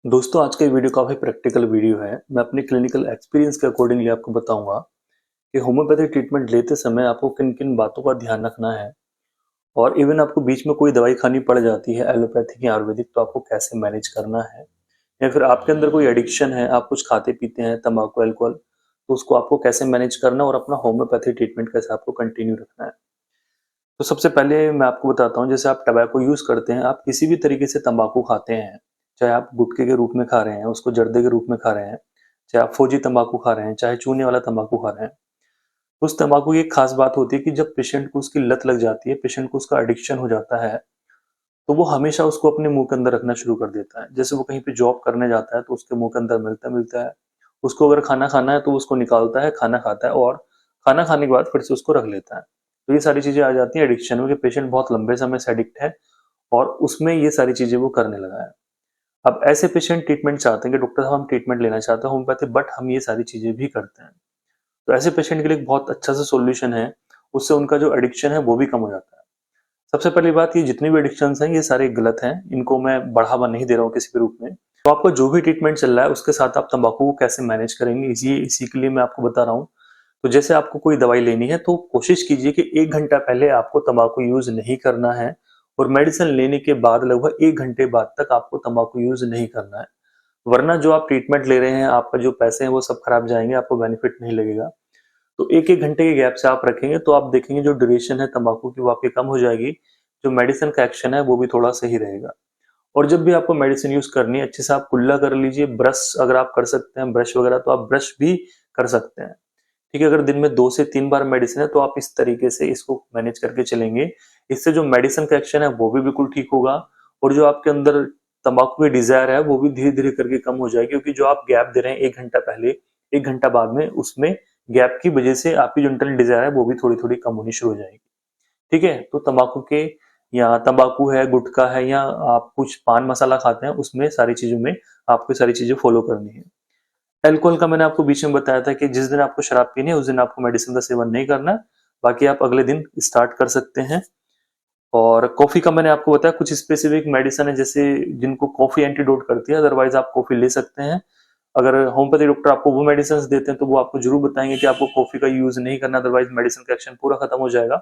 दोस्तों आज का ये वीडियो काफ़ी प्रैक्टिकल वीडियो है। मैं अपने क्लिनिकल एक्सपीरियंस के अकॉर्डिंगली आपको बताऊंगा कि होम्योपैथी ट्रीटमेंट लेते समय आपको किन-किन बातों का ध्यान रखना है और इवन आपको बीच में कोई दवाई खानी पड़ जाती है एलोपैथिक या आयुर्वेदिक तो आपको कैसे मैनेज करना है या फिर आपके अंदर कोई एडिक्शन है, आप कुछ खाते-पीते हैं तम्बाकू, अल्कोहल तो उसको आपको कैसे मैनेज करना है और अपना होम्योपैथी ट्रीटमेंट कैसे आपको कंटिन्यू रखना है। तो सबसे पहले मैं आपको बताता हूँ जैसे आप टबैको यूज़ करते हैं, आप किसी भी तरीके से तम्बाकू खाते हैं, चाहे आप गुटखे के रूप में खा रहे हैं, उसको जर्दे के रूप में खा रहे हैं, चाहे आप फौजी तम्बाकू खा रहे हैं, चाहे चूने वाला तम्बाकू खा रहे हैं। उस तम्बाकू की एक खास बात होती है कि जब पेशेंट को उसकी लत लग जाती है, पेशेंट को उसका एडिक्शन हो जाता है, तो वो हमेशा उसको अपने मुँह के अंदर रखना शुरू कर देता है। जैसे वो कहीं पे जॉब करने जाता है तो उसके मुँह के अंदर मिलता-मिलता है, उसको अगर खाना खाना है तो वो उसको निकालता है, खाना खाता है और खाना खाने के बाद फिर से उसको रख लेता है। तो ये सारी चीज़ें आ जाती हैं एडिक्शन में कि पेशेंट बहुत लंबे समय से एडिक्ट है और उसमें ये सारी चीज़ें वो करने लगा है। अब ऐसे पेशेंट ट्रीटमेंट चाहते हैं कि डॉक्टर साहब हम ट्रीटमेंट लेना चाहते हैं होम्योपैथी बट हम ये सारी चीज़ें भी करते हैं। तो ऐसे पेशेंट के लिए एक बहुत अच्छा सा सॉल्यूशन है, उससे उनका जो एडिक्शन है वो भी कम हो जाता है। सबसे पहली बात ये जितनी भी एडिक्शंस हैं ये सारे गलत हैं, इनको मैं बढ़ावा नहीं दे रहा हूँ किसी भी रूप में। तो आपका जो भी ट्रीटमेंट चल रहा है उसके साथ आप तम्बाकू को कैसे मैनेज करेंगे इसी के लिए मैं आपको बता रहा हूँ। तो जैसे आपको कोई दवाई लेनी है तो कोशिश कीजिए कि 1 घंटा पहले आपको तम्बाकू यूज़ नहीं करना है और मेडिसिन लेने के बाद लगभग 1 घंटे बाद तक आपको तम्बाकू यूज़ नहीं करना है। वरना जो आप ट्रीटमेंट ले रहे हैं, आपका जो पैसे हैं वो सब खराब जाएँगे, आपको बेनिफिट नहीं लगेगा। तो 1-1 घंटे के गैप से आप रखेंगे तो आप देखेंगे जो ड्यूरेशन है तम्बाकू की वो आपकी कम हो जाएगी, जो मेडिसिन का एक्शन है वो भी थोड़ा सही रहेगा। और जब भी आपको मेडिसिन यूज़ करनी है अच्छे से आप कुल्ला कर लीजिए, ब्रश अगर आप कर सकते हैं ब्रश वगैरह तो आप ब्रश भी कर सकते हैं। ठीक है, अगर दिन में 2 से 3 बार मेडिसिन है तो आप इस तरीके से इसको मैनेज करके चलेंगे। इससे जो मेडिसिन का एक्शन है वो भी बिल्कुल ठीक होगा और जो आपके अंदर तम्बाकू की डिज़ायर है वो भी धीरे-धीरे करके कम हो जाएगी क्योंकि जो आप गैप दे रहे हैं 1 घंटा पहले, 1 घंटा बाद में उसमें गैप की वजह से आपकी जो इंटरनल डिज़ायर है वो भी थोड़ी-थोड़ी कम होनी शुरू हो जाएगी। ठीक है? तो तम्बाकू के या तम्बाकू है, गुटखा है या आप कुछ पान मसाला खाते हैं उसमें सारी चीज़ों में आपको सारी चीज़ें फ़ॉलो करनी है। अल्कोहल का मैंने आपको बीच में बताया था कि जिस दिन आपको शराब पीनी है उस दिन आपको मेडिसिन का सेवन नहीं करना है, बाकी आप अगले दिन स्टार्ट कर सकते हैं। और कॉफ़ी का मैंने आपको बताया कुछ स्पेसिफिक मेडिसिन है जैसे जिनको कॉफ़ी एंटीडोट करती है अदरवाइज़ आप कॉफ़ी ले सकते हैं। अगर होम्योपैथी डॉक्टर आपको वो मेडिसिन्स देते हैं तो वो आपको ज़रूर बताएँगे कि आपको कॉफ़ी का यूज़ नहीं करना अदरवाइज़ मेडिसिन का एक्शन पूरा खत्म हो जाएगा,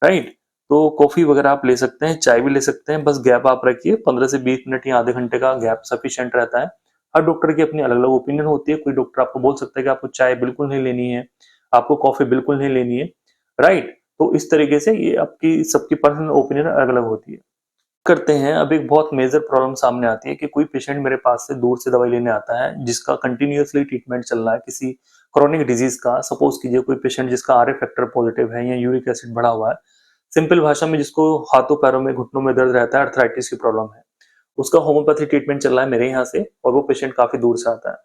राइट? तो कॉफ़ी वगैरह आप ले सकते हैं, चाय भी ले सकते हैं, बस गैप आप रखिए 15 से 20 मिनट या आधे घंटे का गैप सफिशिएंट रहता है। हर डॉक्टर की अपनी अलग-अलग ओपिनियन होती है, कोई डॉक्टर आपको बोल सकता है कि आपको चाय बिल्कुल नहीं लेनी है, आपको कॉफ़ी बिल्कुल नहीं लेनी है, राइट? तो इस तरीके से ये आपकी सबकी पर्सनल ओपिनियन अलग-अलग होती है। करते हैं, अब एक बहुत मेजर प्रॉब्लम सामने आती है कि कोई पेशेंट मेरे पास से दूर से दवाई लेने आता है, जिसका कंटिन्यूअसली ट्रीटमेंट चल रहा है किसी क्रोनिक डिजीज़ का। सपोज़ कीजिए कोई पेशेंट जिसका आरए फैक्टर पॉज़िटिव है या यूरिक एसिड बढ़ा हुआ है। सिंपल भाषा में जिसको हाथों-पैरों में, घुटनों में दर्द रहता है, आर्थराइटिस की प्रॉब्लम है। उसका होम्योपैथी ट्रीटमेंट चल रहा है मेरे यहाँ से और वो पेशेंट काफ़ी दूर से आता है।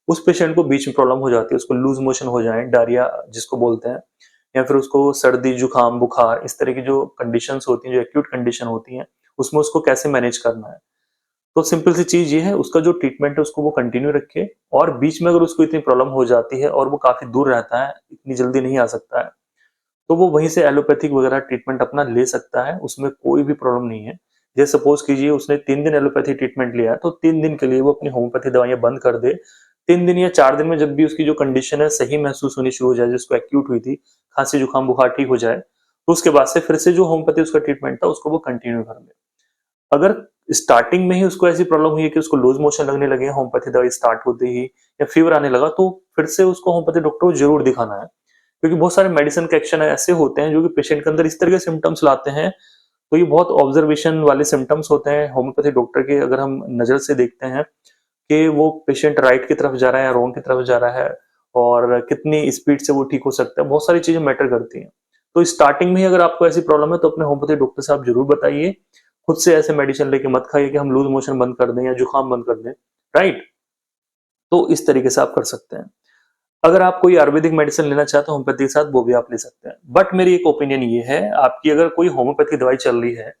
उस पेशेंट को बीच में प्रॉब्लम हो जाती है, उसको लूज़ मोशन हो जाए, डायरिया जिसको बोलते हैं या फिर उसको सर्दी, जुकाम, बुखार इस तरह की जो कंडीशंस होती हैं, जो एक्यूट कंडीशन होती हैं, उसमें उसको कैसे मैनेज करना है। तो सिंपल सी चीज़ ये है उसका जो ट्रीटमेंट है उसको वो कंटिन्यू रखे और बीच में अगर उसको इतनी प्रॉब्लम हो जाती है और वो काफ़ी दूर रहता है, इतनी जल्दी नहीं आ सकता है, तो वो वहीं से एलोपैथिक वगैरह ट्रीटमेंट अपना ले सकता है, उसमें कोई भी प्रॉब्लम नहीं है। जैसे सपोज़ कीजिए उसने 3 दिन एलोपैथी ट्रीटमेंट लिया है, तो 3 दिन के लिए वो अपनी होम्योपैथी दवाइयाँ बंद कर दे। 3 दिन या 4 दिन में जब भी उसकी जो कंडीशन है सही महसूस होनी शुरू हो जाए, जिसको एक्यूट हुई थी, खाँसी, जुकाम, बुखार ठीक हो जाए, तो उसके बाद से फिर से जो होम्योपैथी उसका ट्रीटमेंट था, उसको वो कंटिन्यू कर ले। अगर स्टार्टिंग में ही उसको ऐसी प्रॉब्लम हुई है कि उसको लूज़ मोशन लगने लगे हैं होम्योपैथी दवाई स्टार्ट होते ही या फीवर आने लगा, तो फिर से उसको होम्योपैथी डॉक्टर को ज़रूर दिखाना है। क्योंकि बहुत सारे मेडिसिन के एक्शन ऐसे होते हैं जो कि पेशेंट के अंदर इस तरह के सिम्पटम्स लाते हैं, तो ये बहुत ऑब्जर्वेशन वाले सिम्पटम्स होते हैं होम्योपैथी डॉक्टर के अगर हम नज़र से देखते हैं कि वो पेशेंट राइट की तरफ जा रहा है या रॉन्ग की तरफ जा रहा है और कितनी स्पीड से वो ठीक हो सकता है, बहुत सारी चीज़ें मैटर करती हैं। तो स्टार्टिंग में ही अगर आपको ऐसी प्रॉब्लम है तो अपने होम्योपैथी डॉक्टर से आप ज़रूर बताइए, खुद से ऐसे मेडिसिन लेके मत खाइए कि हम लूज़ मोशन बंद कर दें या जुकाम बंद कर दें, राइट? तो इस तरीके से आप कर सकते हैं। अगर आप कोई आयुर्वेदिक मेडिसिन लेना चाहते हो होम्योपैथी के साथ वो भी आप ले सकते हैं। बट मेरी एक ओपिनियन ये है, आपकी अगर कोई होम्योपैथी दवाई चल रही है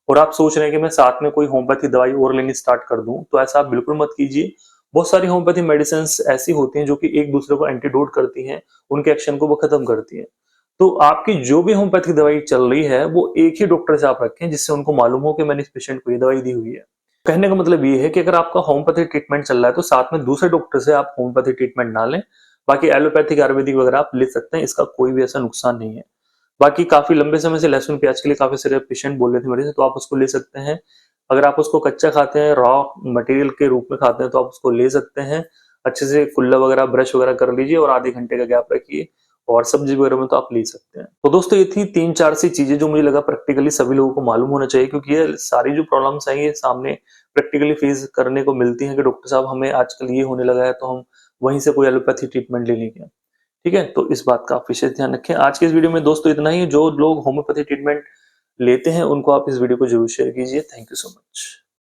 और आप सोच रहे हैं कि मैं साथ में कोई होम्योपैथी दवाई और लेनी स्टार्ट कर दूं, तो ऐसा आप बिल्कुल मत कीजिए। बहुत सारी होम्योपैथी मेडिसिन ऐसी होती हैं जो कि एक दूसरे को एंटीडोट करती हैं, उनके एक्शन को वो खत्म करती हैं। तो आपकी जो भी होम्योपैथिक दवाई चल रही है वो एक ही डॉक्टर से आप रखें जिससे उनको मालूम हो कि मैंने इस पेशेंट को ये दवाई दी हुई है। कहने का मतलब ये है कि अगर आपका होम्योपैथी ट्रीटमेंट चल रहा है तो साथ में दूसरे डॉक्टर से आप होम्योपैथी ट्रीटमेंट ना लें। बाकी एलोपैथिक, आयुर्वेदिक वगैरह आप ले सकते हैं, इसका कोई भी ऐसा नुकसान नहीं है। बाकी काफ़ी लंबे समय से लहसुन प्याज के लिए काफ़ी सारे पेशेंट बोल रहे थे मेरे से, तो आप उसको ले सकते हैं। अगर आप उसको कच्चा खाते हैं, रॉ मटेरियल के रूप में खाते हैं, तो आप उसको ले सकते हैं। अच्छे से कुल्ला वगैरह ब्रश वगैरह कर लीजिए और आधे घंटे का गैप रखिए, और सब्जी वगैरह में तो आप ले सकते हैं। तो दोस्तों ये थी 3-4 सी चीजें जो मुझे लगा प्रैक्टिकली सभी लोगों को मालूम होना चाहिए, क्योंकि ये सारी जो प्रॉब्लम्स हैं ये सामने प्रैक्टिकली फेस करने को मिलती हैं कि डॉक्टर साहब हमें आजकल ये होने लगा है, तो हम वहीं से कोई एलोपैथी ट्रीटमेंट ले लेंगे। ठीक है, तो इस बात का आप विशेष ध्यान रखें। आज के इस वीडियो में दोस्तों इतना ही। जो लोग होम्योपैथी ट्रीटमेंट लेते हैं उनको आप इस वीडियो को जरूर शेयर कीजिए। Thank you so much.